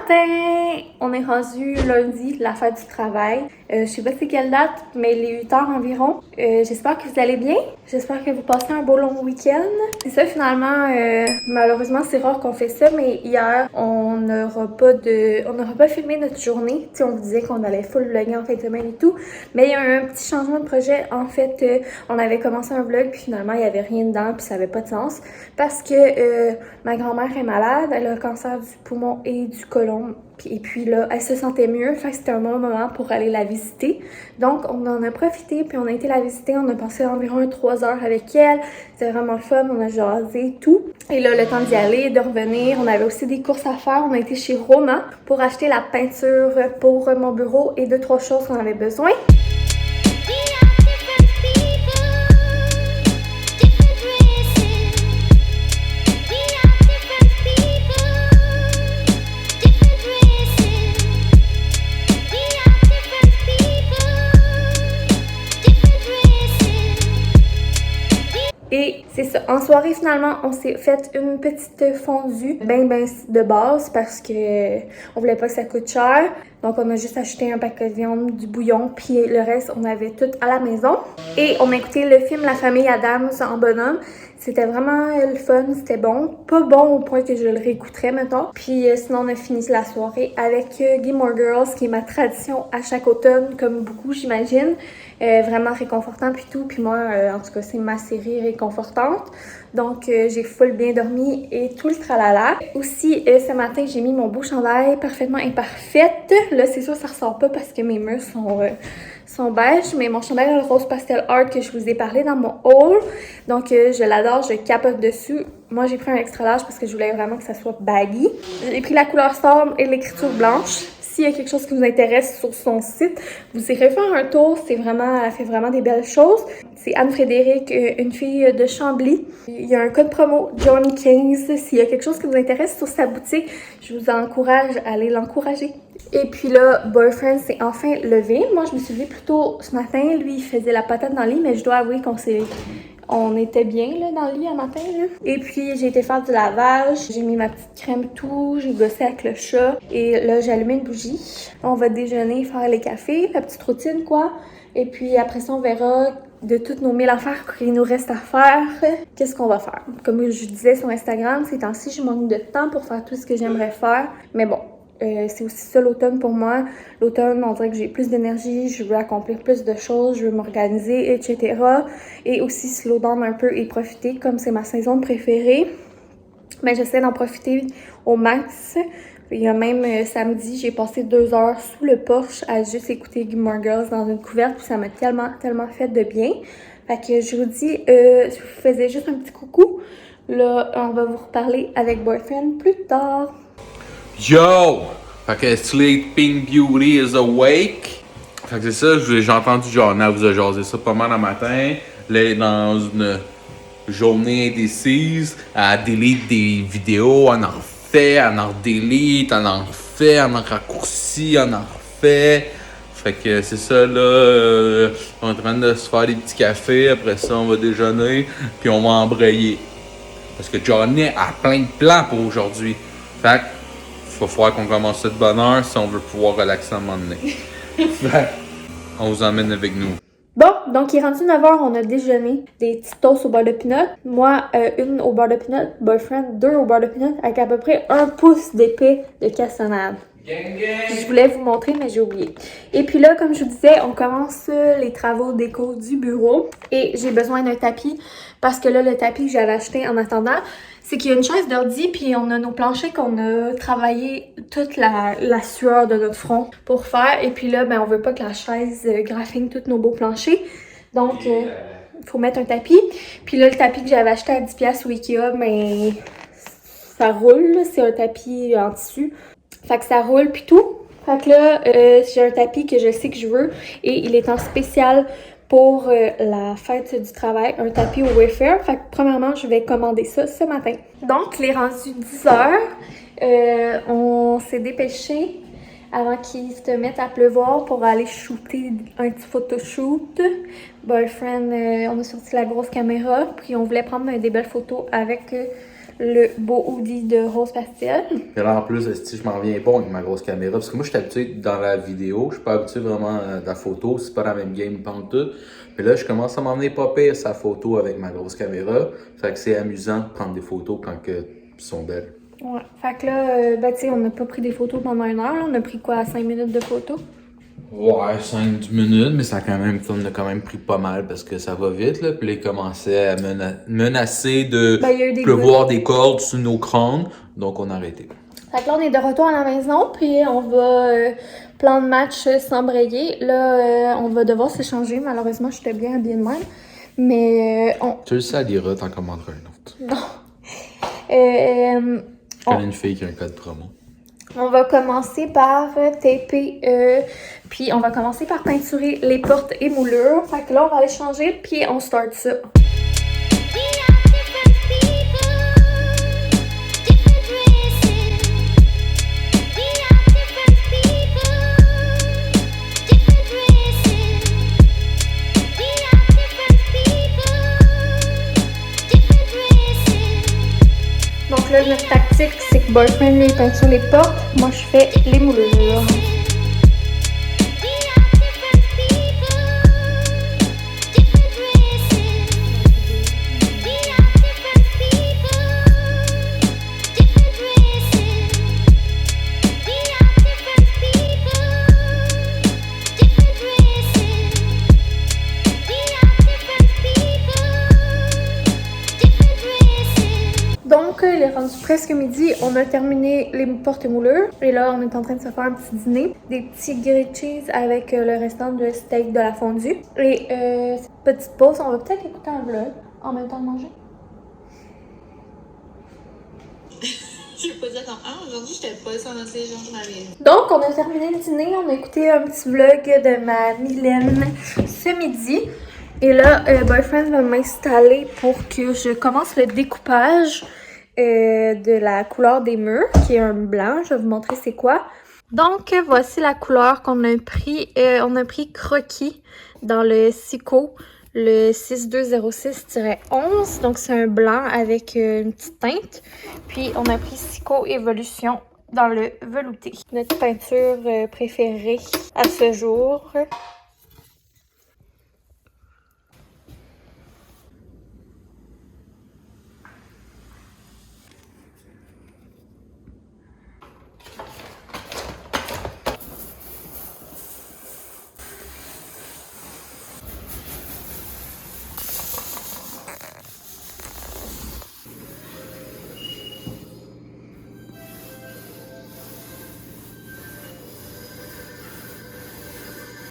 matin! On est rendu lundi, la fête du travail. Je sais pas c'est quelle date, mais il est 8h environ. J'espère que vous allez bien. J'espère que vous passez un beau long week-end. C'est ça finalement, malheureusement c'est rare qu'on fait ça, mais hier on n'aura pas filmé notre journée. T'sais, on vous disait qu'on allait full vlogger en fin de semaine et tout, mais il y a eu un petit changement de projet. En fait, on avait commencé un vlog puis finalement il y avait rien dedans puis ça avait pas de sens parce que ma grand-mère est malade, elle a un cancer du poumon et du côlon. Et puis là, elle se sentait mieux, fait que c'était un bon moment pour aller la visiter. Donc, on en a profité, puis on a été la visiter, on a passé environ 3 heures avec elle. C'était vraiment fun, on a jasé et tout. Et là, le temps d'y aller, de revenir, on avait aussi des courses à faire. On a été chez Roma pour acheter la peinture pour mon bureau et 2-3 choses qu'on avait besoin. Et c'est ça. En soirée, finalement, on s'est fait une petite fondue ben de base parce que on voulait pas que ça coûte cher. Donc, on a juste acheté un paquet de viande, du bouillon, puis le reste, on avait tout à la maison. Et on a écouté le film La famille Addams en bonhomme. C'était vraiment le fun, c'était bon. Pas bon au point que je le réécouterais, mettons. Puis sinon, on a fini la soirée avec Gilmore Girls, qui est ma tradition à chaque automne, comme beaucoup, j'imagine. Vraiment réconfortant puis tout. Puis moi, en tout cas, c'est ma série réconfortante. Donc, j'ai full bien dormi et tout le tralala. Aussi, ce matin, j'ai mis mon beau chandail parfaitement imparfaite. Là, c'est sûr, ça ressort pas parce que mes murs sont beige, mais mon chandail le rose pastel art que je vous ai parlé dans mon haul. Donc, je l'adore, je capote dessus. Moi, j'ai pris un extra large parce que je voulais vraiment que ça soit baggy. J'ai pris la couleur sombre et l'écriture blanche. S'il y a quelque chose qui vous intéresse sur son site, vous irez faire un tour. Elle fait vraiment des belles choses. C'est Anne-Frédérique, une fille de Chambly. Il y a un code promo Johnny 15. S'il y a quelque chose qui vous intéresse sur sa boutique, je vous encourage à aller l'encourager. Et puis là, Boyfriend s'est enfin levé. Moi, je me suis levée plus tôt ce matin. Lui, il faisait la patate dans le lit, mais je dois avouer on était bien là, dans le lit un matin. Là. Et puis, j'ai été faire du lavage. J'ai mis ma petite crème tout. J'ai gossé avec le chat. Et là, j'ai allumé une bougie. On va déjeuner, faire les cafés. La petite routine, quoi. Et puis, après ça, on verra de toutes nos 1000 affaires qu'il nous reste à faire. Qu'est-ce qu'on va faire? Comme je disais sur Instagram, ces temps-ci, je manque de temps pour faire tout ce que j'aimerais faire. Mais bon. C'est aussi ça l'automne pour moi. L'automne, on dirait que j'ai plus d'énergie, je veux accomplir plus de choses, je veux m'organiser, etc. Et aussi slow down un peu et profiter comme c'est ma saison préférée. Mais j'essaie d'en profiter au max. Il y a même samedi, j'ai passé 2 heures sous le porche à juste écouter Gilmore Girls dans une couverte. Puis ça m'a tellement fait de bien. Fait que je vous dis, je vous faisais juste un petit coucou. Là, on va vous reparler avec Boyfriend plus tard. Yo! Fait que Sleeping Beauty is awake. Fait que c'est ça, j'ai entendu Joanna vous a jasé ça pas mal un matin. Là, dans une journée indécise, elle delete des vidéos, elle en refait, elle en delete, elle en refait, elle en raccourcit, elle en refait. Fait que c'est ça là, on est en train de se faire des petits cafés, après ça on va déjeuner, puis on va embrayer. Parce que Johnny a plein de plans pour aujourd'hui. Fait que il va falloir qu'on commence ça de bonne heure si on veut pouvoir relaxer un moment donné. On vous emmène avec nous. Bon, donc il est rendu 9h, on a déjeuné des petites toasts au beurre de peanut. Moi, une au beurre de peanut, Boyfriend, 2 au beurre de peanut, avec à peu près 1 pouce d'épais de cassonade. Gang, gang. Je voulais vous montrer, mais j'ai oublié. Et puis là, comme je vous disais, on commence les travaux déco du bureau. Et j'ai besoin d'un tapis, parce que là, le tapis que j'avais acheté en attendant, c'est qu'il y a une chaise d'ordi, puis on a nos planchers qu'on a travaillé toute la sueur de notre front pour faire. Et puis là, ben, on veut pas que la chaise graphine tous nos beaux planchers. Donc, il faut mettre un tapis. Puis là, le tapis que j'avais acheté à 10$ au Ikea, ben, ça roule. C'est un tapis en tissu. Fait que ça roule, puis tout. Fait que là, j'ai un tapis que je sais que je veux. Et il est en spécial pour la fête du travail, un tapis au Wayfair. Fait que premièrement, je vais commander ça ce matin. Donc, il est rendu 10h. On s'est dépêché avant qu'il se mette à pleuvoir pour aller shooter un petit photoshoot. Boyfriend, on a sorti la grosse caméra, puis on voulait prendre des belles photos avec le beau hoodie de Rose Pastel. Et là, en plus, si je m'en reviens pas avec ma grosse caméra, parce que moi, je suis habitué dans la vidéo, je suis pas habitué vraiment de la photo, c'est pas la même game pantoute. Mais là, je commence à m'emmener pas pire sa photo avec ma grosse caméra. Fait que c'est amusant de prendre des photos quand ils sont belles. Ouais, fait que là, ben tu sais, on n'a pas pris des photos pendant 1 heure, là. On a pris quoi, 5 minutes de photos? Ouais, 5 minutes, mais ça a on a quand même pris pas mal parce que ça va vite, là. Puis là, ils commençaient à menacer de Ben, il y a eu des pleuvoir des cordes sous nos crânes, donc on a arrêté. Fait que là, on est de retour à la maison, puis on va plan de match s'embrayer. Là, on va devoir s'échanger. Malheureusement, j'étais bien habillée de même. Mais Tu le sais, à l'IRA, t'en commanderas un autre. non. Je connais une fille qui a un code promo. On va commencer par taper, puis on va commencer par peinturer les portes et moulures. Fait que là, on va aller changer, puis on start ça. Donc là, notre tactique, c'est que Boyfriend, lui, peinture les portes. Moi, je fais les moulures. Donc, il est rendu presque midi. On a terminé les portes et moulures. Et là, on est en train de se faire un petit dîner. Des petits grilled cheese avec le restant de steak de la fondue. Et cette petite pause, on va peut-être écouter un vlog en même temps de manger. Je vais pas dire comme aujourd'hui j'étais pas censée changer ma vie. Donc, on a terminé le dîner. On a écouté un petit vlog de ma Mylène ce midi. Et là, Boyfriend va m'installer pour que je commence le découpage de la couleur des murs, qui est un blanc. Je vais vous montrer c'est quoi. Donc, voici la couleur qu'on a pris. On a pris Croquis dans le Sico, le 6206-11. Donc, c'est un blanc avec une petite teinte. Puis, on a pris Sico Evolution dans le velouté. Notre peinture préférée à ce jour.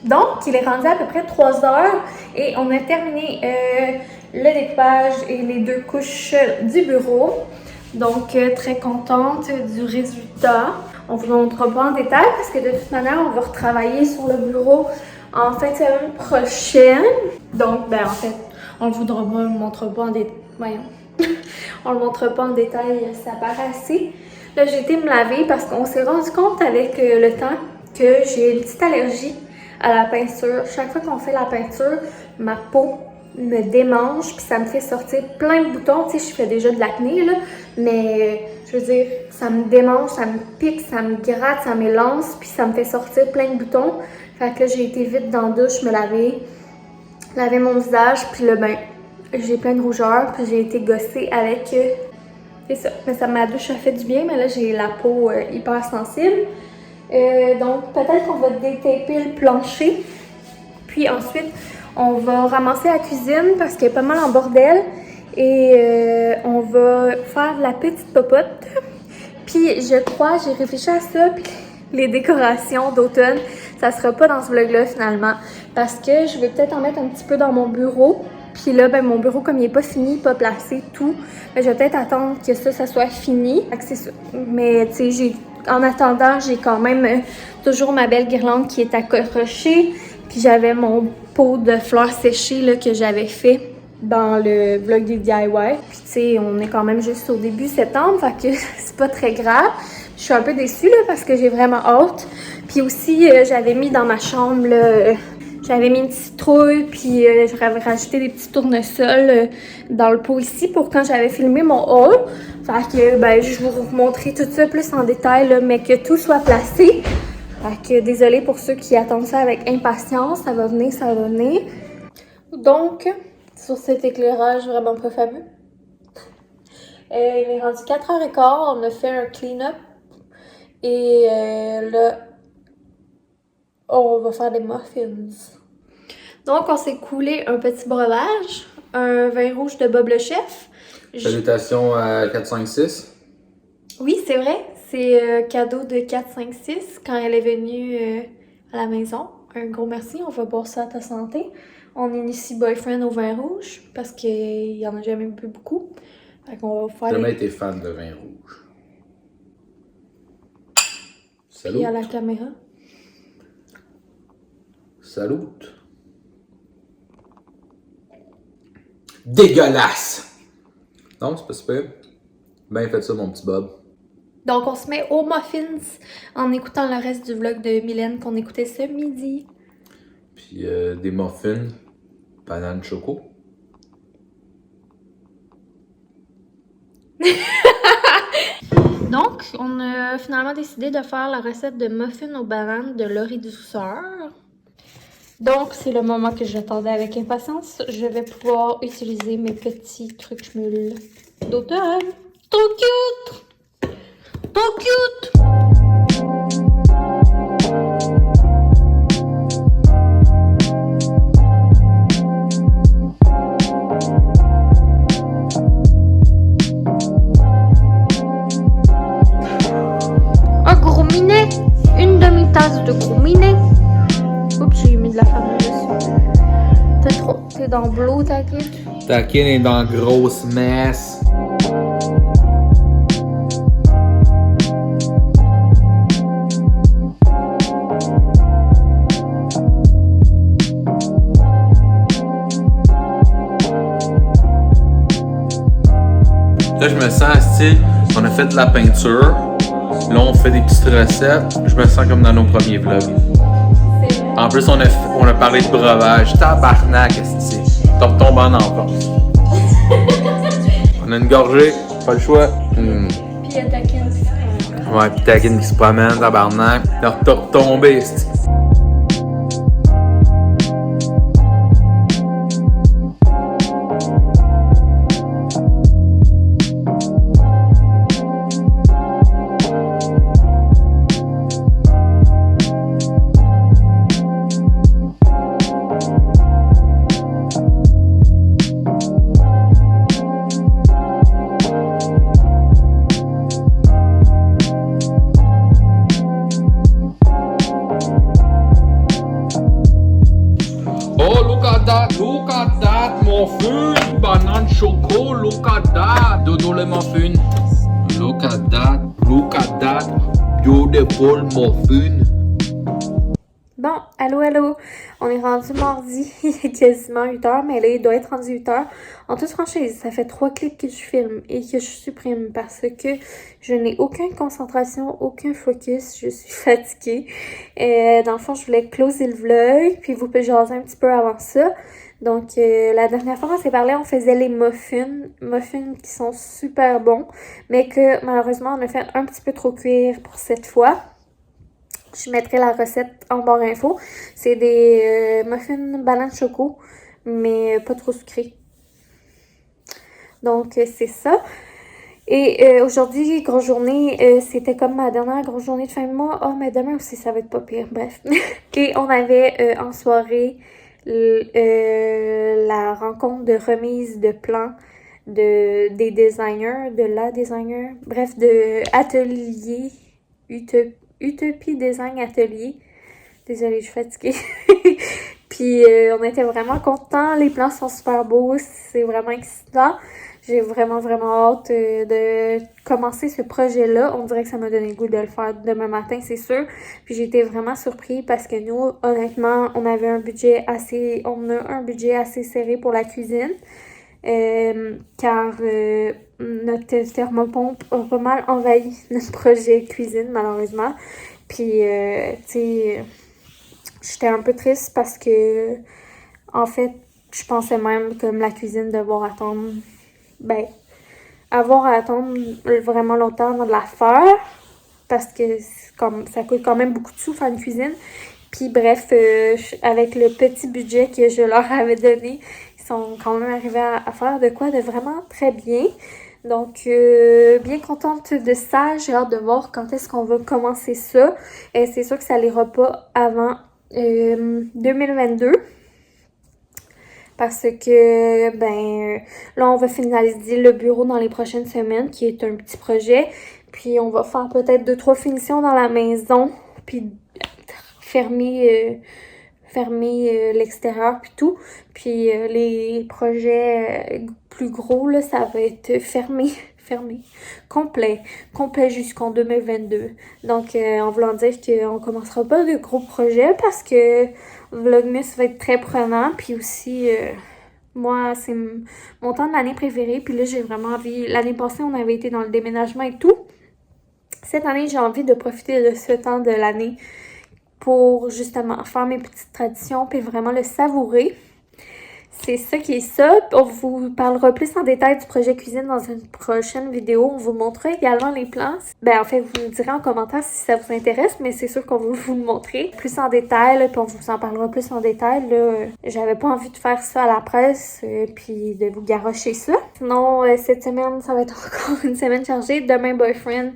Donc, il est rendu à peu près 3 heures et on a terminé le découpage et les 2 couches du bureau. Donc, très contente du résultat. On vous montrera pas en détail parce que de toute manière, on va retravailler sur le bureau en fin de semaine prochaine. Donc, ben en fait, on le montrera pas en détail. Voyons. On le montrera pas en détail, ça paraît assez. Là, j'ai été me laver parce qu'on s'est rendu compte avec le temps que j'ai une petite allergie à la peinture. Chaque fois qu'on fait la peinture, ma peau me démange puis ça me fait sortir plein de boutons. Tu sais, je fais déjà de l'acné là, mais je veux dire, ça me démange, ça me pique, ça me gratte, ça m'élance puis ça me fait sortir plein de boutons. Fait que là, j'ai été vite dans la douche, me laver mon visage puis là, ben, j'ai plein de rougeurs puis j'ai été gossée avec... c'est ça. Mais ça, ma douche a fait du bien, mais là, j'ai la peau hyper sensible. Donc, peut-être qu'on va détaper le plancher. Puis ensuite, on va ramasser la cuisine parce qu'elle est pas mal en bordel. Et on va faire de la petite popote. Puis je crois, j'ai réfléchi à ça. Puis les décorations d'automne, ça sera pas dans ce vlog-là finalement. Parce que je vais peut-être en mettre un petit peu dans mon bureau. Puis là, ben mon bureau, comme il est pas fini, pas placé, tout, ben, je vais peut-être attendre que ça soit fini. Fait que c'est ça. Mais tu sais, en attendant, j'ai quand même toujours ma belle guirlande qui est accrochée. Puis j'avais mon pot de fleurs séchées là, que j'avais fait dans le vlog des DIY. Puis tu sais, on est quand même juste au début septembre, fait que c'est pas très grave. Je suis un peu déçue là, parce que j'ai vraiment hâte. Puis aussi, j'avais mis dans ma chambre là, J'avais mis une citrouille, puis j'avais rajouté des petits tournesols dans le pot ici pour quand j'avais filmé mon haul. Fait que ben, je vais vous montrer tout ça plus en détail, là, mais que tout soit placé. Fait que désolée pour ceux qui attendent ça avec impatience. Ça va venir, ça va venir. Donc, sur cet éclairage vraiment pas fameux, il est rendu 4h15. On a fait un clean-up. Et là, on va faire des muffins. Donc, on s'est coulé un petit breuvage, un vin rouge de Bob le Chef. Salutations à 456. Oui, c'est vrai. C'est cadeau de 456 quand elle est venue à la maison. Un gros merci. On va boire ça à ta santé. On initie Boyfriend au vin rouge parce qu'il y en a jamais bu beaucoup. Fait qu'on va faire J'ai jamais été fan de vin rouge. Salut. Puis à la caméra. Salut. Dégueulasse! Non, c'est pas super. Ben fait ça, mon petit Bob. Donc, on se met aux muffins en écoutant le reste du vlog de Mylène qu'on écoutait ce midi. Puis des muffins, banane choco. Donc, on a finalement décidé de faire la recette de muffins aux bananes de Laurie Douceur. Donc, c'est le moment que j'attendais avec impatience. Je vais pouvoir utiliser mes petits trucs mules d'automne. Trop cute! Trop cute! Un gros minet, une demi-tasse de gros minet. Oups, j'ai mis de la farine dessus. T'es dans bleu, t'inquiète. Taquin est dans grosse messe. Là, je me sens style, on a fait de la peinture. Là, on fait des petites recettes. Je me sens comme dans nos premiers vlogs. En plus, on a parlé de breuvage. Tabarnak, est-ce que t'en retombes en enfance. On a une gorgée, pas le choix. Puis il y a ta canne qui se promène. Ouais, pis Takin qui se promène, tabarnak. T'as retombé, est-ce que... Oh, look at that, muffin, banane choco, look at that, dodo le muffin. Look at that, beautiful muffin. Bon, allô, on est rendu mardi, il est quasiment 8h, mais là, il doit être rendu 8h. En toute franchise, ça fait 3 clips que je filme et que je supprime parce que je n'ai aucune concentration, aucun focus, je suis fatiguée. Dans le fond, je voulais closer le vlog, puis vous pouvez jaser un petit peu avant ça. Donc, la dernière fois qu'on s'est parlé, on faisait les muffins qui sont super bons, mais que malheureusement, on a fait un petit peu trop cuire pour cette fois. Je mettrai la recette en barre info. C'est des muffins banane choco, mais pas trop sucrés. Donc, c'est ça. Et aujourd'hui, grosse journée, c'était comme ma dernière grosse journée de fin de mois. Oh, mais demain aussi, ça va être pas pire. Bref. Et on avait en soirée la rencontre de remise de plans des designers, de la designer. Bref, de atelier Utopie Design Atelier. Désolée, je suis fatiguée. Puis on était vraiment contents. Les plans sont super beaux. C'est vraiment excitant. J'ai vraiment hâte de commencer ce projet-là. On dirait que ça m'a donné le goût de le faire demain matin, c'est sûr. Puis j'ai été vraiment surprise parce que nous, honnêtement, on a un budget assez serré pour la cuisine. Car notre thermopompe a pas mal envahi notre projet cuisine, malheureusement. Puis, tu sais, J'étais un peu triste parce que, en fait, je pensais même comme la cuisine devoir attendre, avoir à attendre vraiment longtemps de la faire parce que comme, ça coûte quand même beaucoup de sous faire une cuisine. Puis bref, avec le petit budget que je leur avais donné, ils sont quand même arrivés à faire de quoi de vraiment très bien. Donc, bien contente de ça. J'ai hâte de voir quand est-ce qu'on va commencer ça. Et c'est sûr que ça n'ira pas avant 2022. Parce que, là, on va finaliser le bureau dans les prochaines semaines, qui est un petit projet. Puis, on va faire peut-être 2-3 finitions dans la maison. Puis, fermer l'extérieur puis tout. Puis les projets plus gros, là, ça va être fermé, complet jusqu'en 2022. Donc, en voulant dire qu'on commencera pas de gros projets parce que Vlogmas va être très prenant. Puis aussi, moi, c'est mon temps de l'année préféré. Puis là, j'ai vraiment envie... L'année passée, on avait été dans le déménagement et tout. Cette année, j'ai envie de profiter de ce temps de l'année pour justement faire mes petites traditions puis vraiment le savourer. C'est ça qui est ça. On vous parlera plus en détail du projet cuisine dans une prochaine vidéo. On vous montrera également les plans. En fait, vous me direz en commentaire si ça vous intéresse, mais c'est sûr qu'on va vous le montrer plus en détail, là, puis on vous en parlera plus en détail. Là, j'avais pas envie de faire ça à la presse, puis de vous garrocher ça. Sinon, cette semaine, ça va être encore une semaine chargée. Demain, boyfriend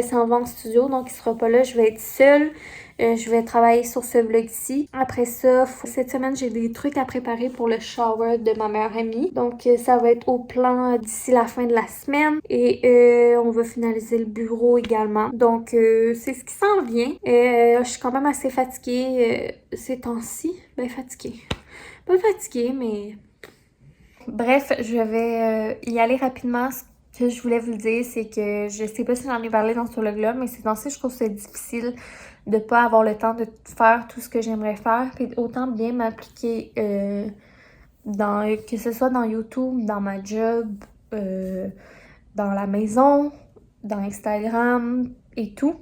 s'en va en studio, donc il sera pas là. Je vais être seule. Je vais travailler sur ce vlog-ci. Après ça, cette semaine, j'ai des trucs à préparer pour le shower de ma meilleure amie. Donc, ça va être au plan d'ici la fin de la semaine. Et on va finaliser le bureau également. Donc, c'est ce qui s'en vient. Je suis quand même assez fatiguée ces temps-ci. Fatiguée. Pas fatiguée, mais... Bref, je vais y aller rapidement. Ce que je voulais vous dire, c'est que je sais pas si j'en ai parlé dans ce vlog-là, mais ces temps-ci, je trouve que c'est difficile de pas avoir le temps de faire tout ce que j'aimerais faire, puis autant bien m'appliquer que ce soit dans YouTube, dans ma job, dans la maison, dans Instagram et tout.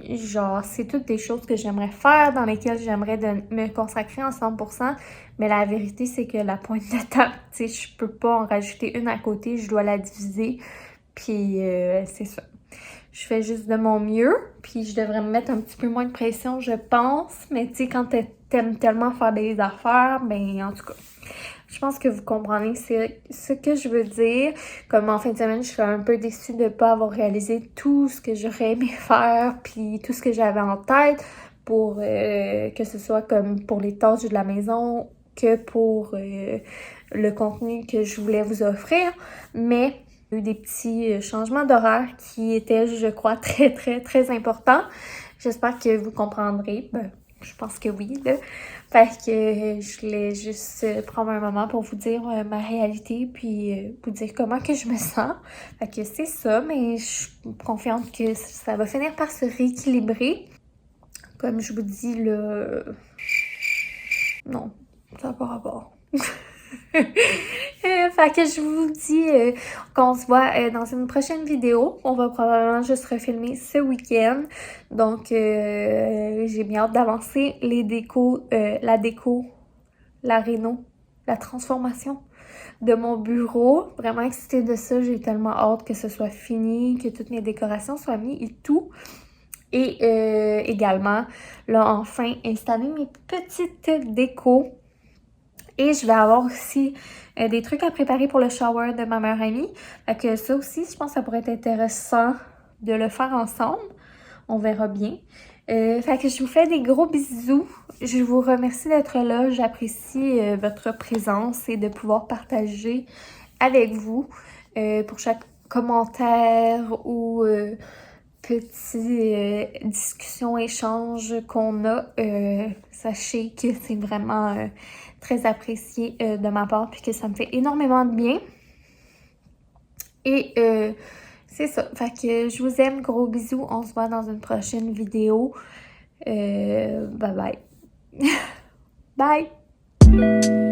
Genre, c'est toutes des choses que j'aimerais faire, dans lesquelles j'aimerais me consacrer en 100%, mais la vérité, c'est que la pointe de table, tu sais, je peux pas en rajouter une à côté, je dois la diviser, puis c'est ça. Je fais juste de mon mieux, puis je devrais me mettre un petit peu moins de pression, je pense. Mais tu sais, quand t'aimes tellement faire des affaires, en tout cas, je pense que vous comprenez ce que je veux dire. Comme en fin de semaine, je suis un peu déçue de ne pas avoir réalisé tout ce que j'aurais aimé faire, puis tout ce que j'avais en tête pour que ce soit comme pour les tâches de la maison, que pour le contenu que je voulais vous offrir. Mais... il y a eu des petits changements d'horaire qui étaient, je crois, très, très, très importants. J'espère que vous comprendrez. Je pense que oui, là. Fait que je voulais juste prendre un moment pour vous dire ma réalité, puis vous dire comment que je me sens. Fait que c'est ça, mais je suis confiante que ça va finir par se rééquilibrer. Comme je vous dis, là... Non, ça n'a pas rapport. Fait que je vous dis qu'on se voit dans une prochaine vidéo. On va probablement juste refilmer ce week-end. Donc, j'ai bien hâte d'avancer la déco, la réno, la transformation de mon bureau. Vraiment excitée de ça. J'ai tellement hâte que ce soit fini, que toutes mes décorations soient mises et tout. Et également, là, enfin, installer mes petites décos. Et je vais avoir aussi des trucs à préparer pour le shower de ma meilleure amie. Fait que ça aussi, je pense que ça pourrait être intéressant de le faire ensemble. On verra bien. Fait que je vous fais des gros bisous. Je vous remercie d'être là. J'apprécie votre présence et de pouvoir partager avec vous pour chaque commentaire ou petit discussion, échange qu'on a. Sachez que c'est vraiment très apprécié de ma part puis que ça me fait énormément de bien. Et c'est ça. Fait que je vous aime. Gros bisous. On se voit dans une prochaine vidéo. Bye bye. Bye!